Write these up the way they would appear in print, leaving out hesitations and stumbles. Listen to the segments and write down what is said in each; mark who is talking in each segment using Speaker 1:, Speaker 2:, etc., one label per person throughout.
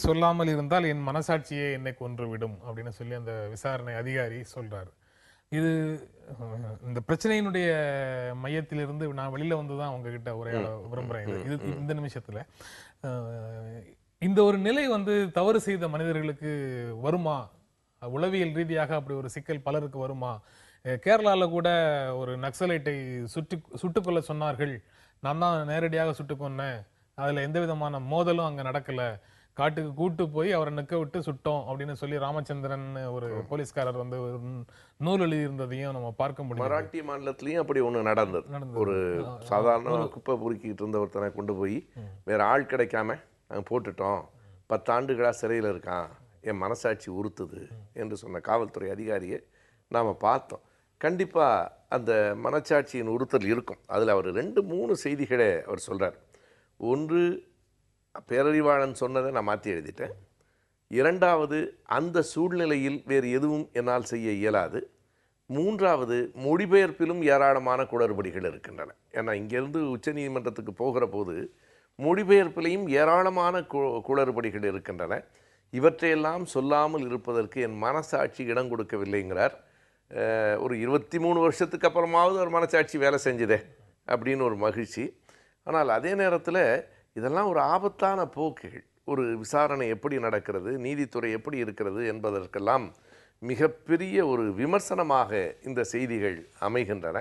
Speaker 1: சொல்லாமல் இருந்தால் என் மனசாட்சியே என்னை கொன்றுவிடும் அப்படின்னு சொல்லி அந்த விசாரணை அதிகாரி சொல்றாரு. இது இந்த பிரச்சனையினுடைய மையத்திலிருந்து நான் வெளியில வந்து தான் உங்ககிட்ட உரையாட விரும்புறேன். இது இந்த நிமிஷத்துல இந்த ஒரு நிலை வந்து தவறு செய்த மனிதர்களுக்கு வருமா? உளவியல் ரீதியாக அப்படி ஒரு சிக்கல் பலருக்கு வருமா? கேரளால கூட ஒரு நக்சலைட்டை சுட்டுக்கொள்ள சொன்னார்கள். நான் தான் நேரடியாக சுட்டுக் கொன்னேன். அதுல எந்த விதமான மோதலும் அங்க நடக்கல. காட்டுக்கு கூட்டு போய் அவரை நிற்க விட்டு சுட்டோம் அப்படின்னு சொல்லி ராமச்சந்திரன் ஒரு போலீஸ்காரர் வந்து நூல் எழுதியிருந்ததையும் நம்ம பார்க்க முடியும்.
Speaker 2: மராட்டிய மாநிலத்திலையும் அப்படி ஒன்று நடந்தது. ஒரு சாதாரண குப்பை பொறுக்கிட்டு இருந்த ஒருத்தனை கொண்டு போய் வேற ஆள் கிடைக்காம நாங்கள் போட்டுட்டோம், 10 ஆண்டுகளாக சிறையில் இருக்கான், என் மனசாட்சி உறுத்துது என்று சொன்ன காவல்துறை அதிகாரியை நாம் பார்த்தோம். கண்டிப்பாக அந்த மனச்சாட்சியின் உறுத்தல் இருக்கும். அதில் அவர் 2-3 செய்திகளை அவர் சொல்கிறார். ஒன்று, பேரறிவாளன் சொன்னதை நான் மாற்றி எழுதிட்டேன். 2வது, அந்த சூழ்நிலையில் வேறு எதுவும் என்னால் செய்ய இயலாது. 3வது, மொழிபெயர்ப்பிலும் ஏராளமான குளறுபடிகள் இருக்கின்றன. ஏன்னா இங்கேருந்து உச்சநீதிமன்றத்துக்கு போகிற போது மொழிபெயர்ப்பிலையும் ஏராளமான குளறுபடிகள் இருக்கின்றன. இவற்றையெல்லாம் சொல்லாமல் இருப்பதற்கு என் மனசாட்சி இடம் கொடுக்கவில்லைங்கிறார். ஒரு 23 வருஷத்துக்கு அப்புறமாவது ஒரு மனசாட்சி வேலை செஞ்சுதே அப்படின்னு ஒரு மகிழ்ச்சி. ஆனால் அதே நேரத்தில் இதெல்லாம் ஒரு ஆபத்தான போக்குகள். ஒரு விசாரணை எப்படி நடக்கிறது, நீதித்துறை எப்படி இருக்கிறது என்பதற்கெல்லாம் மிகப்பெரிய ஒரு விமர்சனமாக இந்த செய்திகள் அமைகின்றன.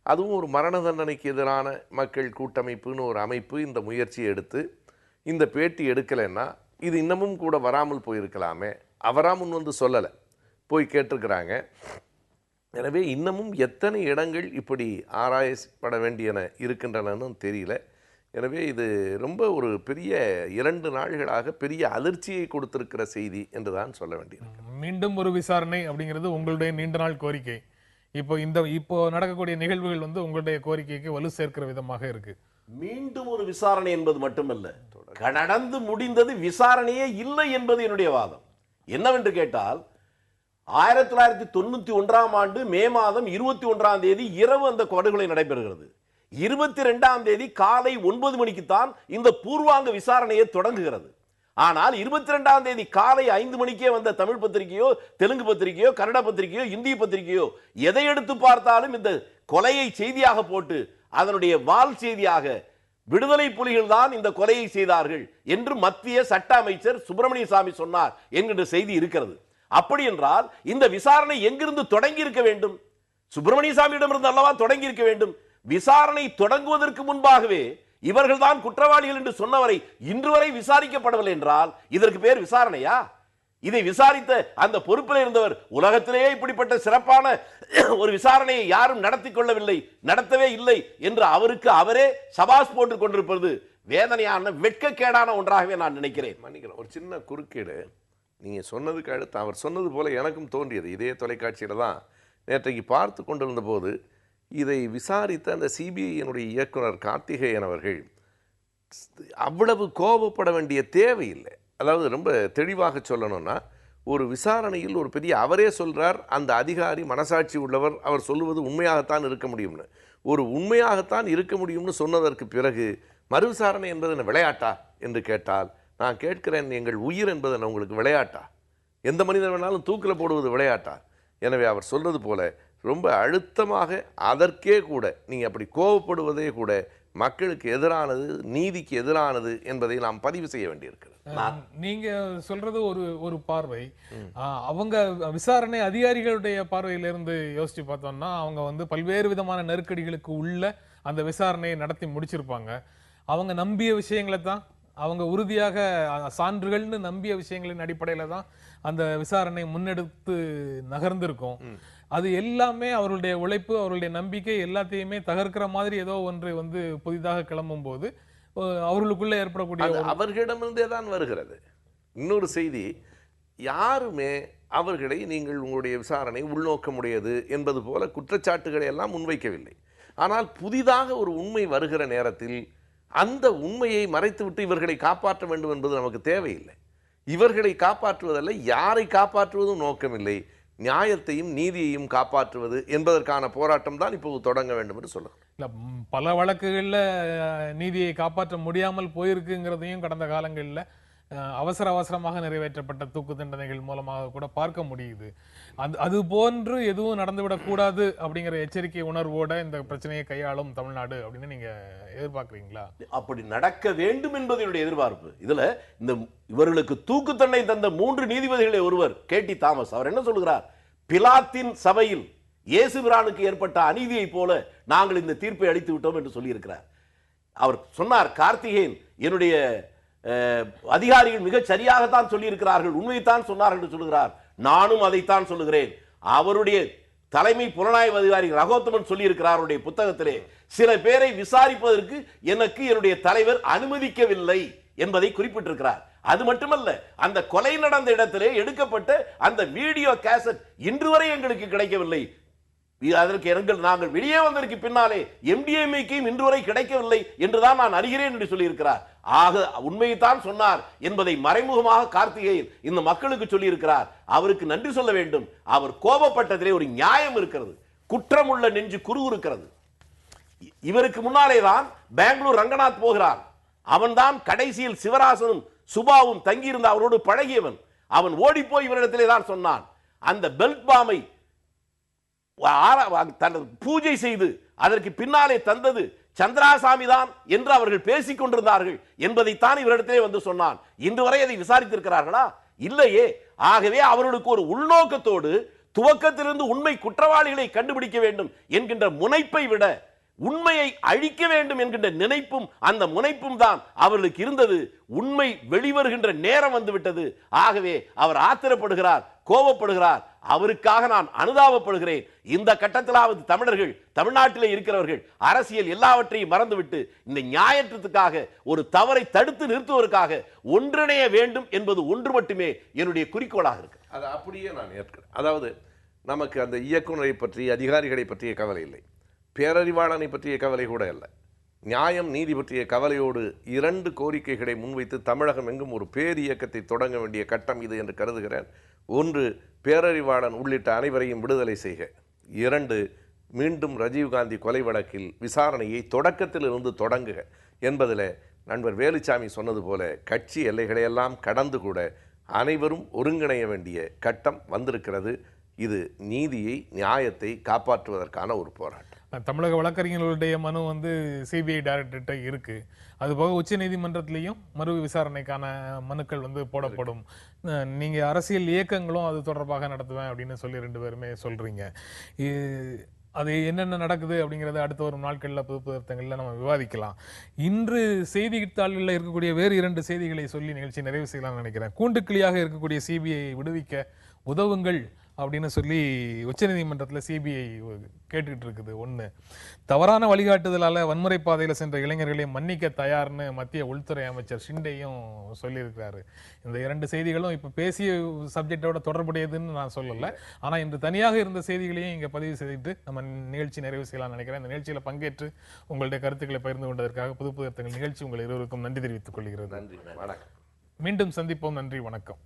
Speaker 2: அதுவும் ஒரு மரண தண்டனைக்கு எதிரான மக்கள் கூட்டமைப்புன்னு ஒரு அமைப்பு இந்த முயற்சியை எடுத்து இந்த பேட்டி எடுக்கலைன்னா இது இன்னமும் கூட வராமல் போயிருக்கலாமே. அவராக முன் வந்து சொல்லலை, போய் கேட்டிருக்கிறாங்க. எனவே இன்னமும் எத்தனை இடங்கள் இப்படி ஆராயப்பட வேண்டியன இருக்கின்றனன்னு தெரியல. எனவே இது ரொம்ப ஒரு பெரிய 2 நாள்களாக பெரிய அதிர்ச்சியை கொடுத்திருக்கிற செய்தி என்று தான் சொல்ல வேண்டியது.
Speaker 1: மீண்டும் ஒரு விசாரணை அப்படிங்கிறது உங்களுடைய நீண்ட நாள் கோரிக்கை. இப்போ நடக்கக்கூடிய நிகழ்வுகள் வந்து உங்களுடைய கோரிக்கைக்கு வலு சேர்க்கிற விதமாக இருக்கு.
Speaker 3: மீண்டும் ஒரு விசாரணை என்பது மட்டுமல்ல, நடந்து முடிந்தது விசாரணையே இல்லை என்பது என்னுடைய வாதம். என்னவென்று கேட்டால் 1991ஆம் ஆண்டு மே மாதம் 21ஆம் தேதி இரவு அந்த படுகொலை நடைபெறுகிறது. 22ஆம் தேதி காலை 9 மணிக்குத்தான் இந்த பூர்வாங்க விசாரணையை தொடங்குகிறது. ஆனால் 22ஆம் தேதி காலை 5 மணிக்கே வந்த தமிழ் பத்திரிகையோ, தெலுங்கு பத்திரிகையோ, கன்னட பத்திரிகையோ, இந்திய பத்திரிகையோ எதை எடுத்து பார்த்தாலும் இந்த கொலையை செய்தியாக போட்டு அதனுடைய வால் செய்தியாக விடுதலை புலிகள் தான் இந்த கொலையை செய்தார்கள் என்று மத்திய சட்ட அமைச்சர் சுப்பிரமணிய சாமி சொன்னார் என்கின்ற செய்தி இருக்கிறது. அப்படி என்றால் இந்த விசாரணை எங்கிருந்து தொடங்கி இருக்க வேண்டும்? சுப்பிரமணிய சாமியிடமிருந்து அல்லவா தொடங்கி இருக்க வேண்டும். விசாரணை தொடங்குவதற்கு முன்பாகவே இவர்கள் தான் குற்றவாளிகள் என்று சொன்னவரை இன்று வரை விசாரிக்கப்படவில்லை என்றால் இதற்கு பேர் விசாரணையா? இதை விசாரித்த அந்த பொறுப்பில் இருந்தவர் உலகத்திலேயே இப்படிப்பட்ட சிறப்பான ஒரு விசாரணையை யாரும் நடத்தி கொள்ளவில்லை, நடத்தவே இல்லை என்று அவருக்கு அவரே சபாஸ் போட்டுக் கொண்டிருப்பது வேதனையான வெட்கக்கேடான ஒன்றாகவே நான் நினைக்கிறேன்.
Speaker 2: மன்னிக்கிறேன், ஒரு சின்ன குறுக்கீடு. நீங்கள் சொன்னதுக்கு அடுத்து அவர் சொன்னது போல எனக்கும் தோன்றியது. இதே தொலைக்காட்சியில் தான் நேற்றைக்கு பார்த்து கொண்டிருந்த போது இதை விசாரித்த அந்த சிபிஐயினுடைய இயக்குனர் கார்த்திகேயன் அவர்கள் அவ்வளவு கோபப்பட வேண்டிய தேவையில்லை. அதாவது ரொம்ப தெளிவாக சொல்லணும்னா, ஒரு விசாரணையில் ஒரு பெரிய அவரே சொல்கிறார், அந்த அதிகாரி மனசாட்சி உள்ளவர், அவர் சொல்லுவது உண்மையாகத்தான் இருக்க முடியும்னு. ஒரு உண்மையாகத்தான் இருக்க முடியும்னு சொன்னதற்கு பிறகு மறு விசாரணை என்பது என்ன விளையாட்டா என்று கேட்டால் நான் கேட்கிறேன், எங்கள் உயிர் என்பது என்ன உங்களுக்கு விளையாட்டா? எந்த மனிதன் வேணாலும் தூக்கில் போடுவது விளையாட்டா? எனவே அவர் சொல்றது போல ரொம்ப அழுத்தமாக அதற்கே கூட நீங்கள் அப்படி கோபப்படுவதே கூட மக்களுக்கு எதிரானது, நீதிக்கு எதிரானது என்பதை நாம் பதிவு செய்ய வேண்டியிருக்கிறது.
Speaker 1: நீங்க சொல்றது ஒரு பார்வை. அவங்க விசாரணை அதிகாரிகளுடைய பார்வையிலிருந்து யோசிச்சு பார்த்தோம்னா அவங்க வந்து பல்வேறு விதமான நெருக்கடிகளுக்கு உள்ள அந்த விசாரணையை நடத்தி முடிச்சிருப்பாங்க. அவங்க நம்பிய விஷயங்களை தான், அவங்க உறுதியாக சான்றுகள்னு நம்பிய விஷயங்களின் அடிப்படையில தான் அந்த விசாரணை முன்னெடுத்து நகர்ந்திருக்கும். அது எல்லாமே அவருடைய உழைப்பு, அவருடைய நம்பிக்கை எல்லாத்தையுமே தகர்க்கிற மாதிரி ஏதோ ஒன்று வந்து புதிதாக கிளம்பும் போது அவர்களுக்குள்ள ஏற்படக்கூடிய
Speaker 2: அவர்களிடமிருந்தே தான் வருகிறது. இன்னொரு செய்தி, யாருமே அவர்களை நீங்கள் உங்களுடைய விசாரணை உள்நோக்க முடியாது என்பது போல குற்றச்சாட்டுகளை எல்லாம் முன்வைக்கவில்லை. ஆனால் புதிதாக ஒரு உண்மை வருகிற நேரத்தில் அந்த உண்மையை மறைத்துவிட்டு இவர்களை காப்பாற்ற வேண்டும் என்பது நமக்கு தேவையில்லை. இவர்களை காப்பாற்றுவதல்ல, யாரை காப்பாற்றுவதும் நோக்கமில்லை, நியாயத்தையும் நீதியையும் காப்பாற்றுவது என்பதற்கான போராட்டம் தான் இப்போது தொடங்க வேண்டும் என்று சொல்லுங்கள்.
Speaker 1: இல்ல, பல வழக்குகள்ல நீதியை காப்பாற்ற முடியாமல் போயிருக்குங்கிறதையும் கடந்த காலங்களில் அவசர அவசரமாக நிறைவேற்றப்பட்ட தூக்கு தண்டனைகள் மூலமாக கூட பார்க்க முடியுது. அது போன்று எதுவும் நடந்துவிடக் கூடாது அப்படிங்கிற எச்சரிக்கை உணர்வோட இந்த பிரச்சனையை கையாளும் தமிழ்நாடு அப்படின்னு நீங்க எதிர்பார்க்குறீங்களா?
Speaker 3: அப்படி நடக்க வேண்டும் என்பது என்னுடைய எதிர்பார்ப்பு. இதுல இவர்களுக்கு தூக்கு தண்டனை தந்த 3 நீதிபதிகளை ஒருவர் KT தாமஸ் அவர் என்ன சொல்கிறார்? பிலாத்தின் சபையில் இயேசு பிரானுக்கு ஏற்பட்ட அநீதியை போல நாங்கள் இந்த தீர்ப்பை அளித்து விட்டோம் என்று சொல்லியிருக்கிறார். அவர் சொன்னார், கார்த்திகேயன் என்னுடைய அதிகாரிகள் மிக சரியாகத்தான் சொல்லியிருக்கிறார்கள், உண்மையைத்தான் சொன்னார்கள் என்று சொல்லுகிறார். நானும் அதைத்தான் சொல்லுகிறேன். அவருடைய தலைமை புலனாய்வு அதிகாரி ரகோத்தமன் சொல்லியிருக்கிறார் அவருடைய புத்தகத்திலே, சில பேரை விசாரிப்பதற்கு எனக்கு என்னுடைய தலைவர் அனுமதிக்கவில்லை என்பதை குறிப்பிட்டிருக்கிறார். அது மட்டுமல்ல, அந்த கொலை நடந்த இடத்திலே எடுக்கப்பட்ட அந்த வீடியோ கேசட் இன்று வரை எங்களுக்கு கிடைக்கவில்லை. அதற்கு நாங்கள் வெளியே வந்ததற்கு பின்னாலே MDMA-க்கும் இன்று வரை கிடைக்கவில்லை என்றுதான் நான் அறிகிறேன் என்று சொல்லியிருக்கிறார். ஆக உண்மையைத்தான் சொன்னார் என்பதை மறைமுகமாக கார்த்திகேயன் இந்த மக்களுக்கு சொல்லியிருக்கிறார். அவருக்கு நன்றி சொல்ல வேண்டும். அவர் கோபப்பட்டதிலே ஒரு நியாயம் இருக்கிறது. குற்றம் உள்ள நெஞ்சு குறுகுறுக்கிறது. இவருக்கு முன்னாலே தான் பெங்களூர் ரங்கநாத் போகிறான். அவன்தான் கடைசியில் சிவராசனும் சுபாவும் தங்கியிருந்த அவரோடு பழகியவன். அவன் ஓடிப்போய் இவரிடத்திலே தான் சொன்னான். அந்த பெல்ட் பாமை பூஜை செய்து அதற்கு பின்னாலே தந்தது சந்திராசாமி தான் என்று அவர்கள் பேசிக் கொண்டிருந்தார்கள் என்பதைத்தான் இவரிடத்திலே வந்து சொன்னான். இன்று வரை அதை விசாரித்திருக்கிறார்களா? இல்லையே. ஆகவே அவர்களுக்கு ஒரு உள்நோக்கத்தோடு துவக்கத்திலிருந்து உண்மை குற்றவாளிகளை கண்டுபிடிக்க வேண்டும் என்கின்ற முனைப்பை விட உண்மையை அழிக்க வேண்டும் என்கின்ற நினைப்பும் அந்த முனைப்பும் தான் அவர்களுக்கு இருந்தது. உண்மை வெளிவருகின்ற நேரம் வந்துவிட்டது. ஆகவே அவர் ஆத்திரப்படுகிறார், கோபப்படுகிறார். அவருக்காக நான் அனுதாபப்படுகிறேன். இந்த கட்டத்திலாவது தமிழர்கள், தமிழ்நாட்டிலே இருக்கிறவர்கள் அரசியல் எல்லாவற்றையும் மறந்துவிட்டு இந்த நியாயத்துக்காக ஒரு தவறை தடுத்து நிறுத்துவதற்காக ஒன்றிணைய வேண்டும் என்பது ஒன்று மட்டுமே என்னுடைய குறிக்கோளாக இருக்கு.
Speaker 2: அது அப்படியே நான் ஏற்கிறேன். அதாவது நமக்கு அந்த இயக்குநரை பற்றி, அதிகாரிகளை பற்றிய கவலை இல்லை, பேரறிவாளனை பற்றிய கவலை கூட இல்லை. நியாயம் நீதி பற்றிய கவலையோடு 2 கோரிக்கைகளை முன்வைத்து தமிழகம் எங்கும் ஒரு பேர் இயக்கத்தை தொடங்க வேண்டிய கட்டம் இது என்று கருதுகிறேன். 1, பேரறிவாளன் உள்ளிட்ட அனைவரையும் விடுதலை செய்க. 2, மீண்டும் ராஜீவ்காந்தி கொலை வழக்கில் விசாரணையை தொடக்கத்திலிருந்து தொடங்குக என்பதில் நண்பர் வேலுச்சாமி சொன்னது போல கட்சி எல்லைகளையெல்லாம் கடந்து கூட அனைவரும் ஒருங்கிணைய வேண்டிய கட்டம் வந்திருக்கிறது. இது நீதியை, நியாயத்தை காப்பாற்றுவதற்கான ஒரு போராட்டம்.
Speaker 1: தமிழக வழக்கறிஞர்களுடைய மனு CBI டைரக்டர்கிட்ட இருக்கு. அதுபோக உச்ச நீதிமன்றத்திலையும் மறு விசாரணைக்கான மனுக்கள் போடப்படும். நீங்க அரசியல் இயக்கங்களும் அது தொடர்பாக நடத்துவேன் அப்படின்னு சொல்லி 2 பேருமே சொல்றீங்க. அது என்னென்ன நடக்குது அப்படிங்கிறத அடுத்த வரும் நாட்களில் புதுப்பித்தங்களில் நம்ம விவாதிக்கலாம். இன்று செய்தித்தாள்களில் இருக்கக்கூடிய வேறு 2 செய்திகளை சொல்லி நிகழ்ச்சி நிறைவு செய்யலாம்னு நினைக்கிறேன். கூண்டுக்கிளியாக இருக்கக்கூடிய CBI விடுவிக்க உதவுங்கள் அப்படின்னு சொல்லி உச்சநீதிமன்றத்தில் CBI கேட்டுக்கிட்டு இருக்குது. 1, தவறான வழிகாட்டுதலால் வன்முறை பாதையில் சென்ற இளைஞர்களை மன்னிக்க தயார்னு மத்திய உள்துறை அமைச்சர் ஷிண்டேயும் சொல்லியிருக்கிறாரு. இந்த 2 செய்திகளும் இப்போ பேசிய சப்ஜெக்டோட தொடர்புடையதுன்னு நான் சொல்லலை. ஆனால் இன்று தனியாக இருந்த செய்திகளையும் இங்கே பதிவு செய்துட்டு நம்ம நிகழ்ச்சி நிறைவு செய்யலாம்னு நினைக்கிறேன். இந்த நிகழ்ச்சியில் பங்கேற்று உங்களுடைய கருத்துக்களை பகிர்ந்து கொண்டதற்காக புது புது நிகழ்ச்சி உங்கள் இருவருக்கும் நன்றி தெரிவித்துக் கொள்கிறது.
Speaker 2: நன்றி, வணக்கம்.
Speaker 1: மீண்டும் சந்திப்போம். நன்றி, வணக்கம்.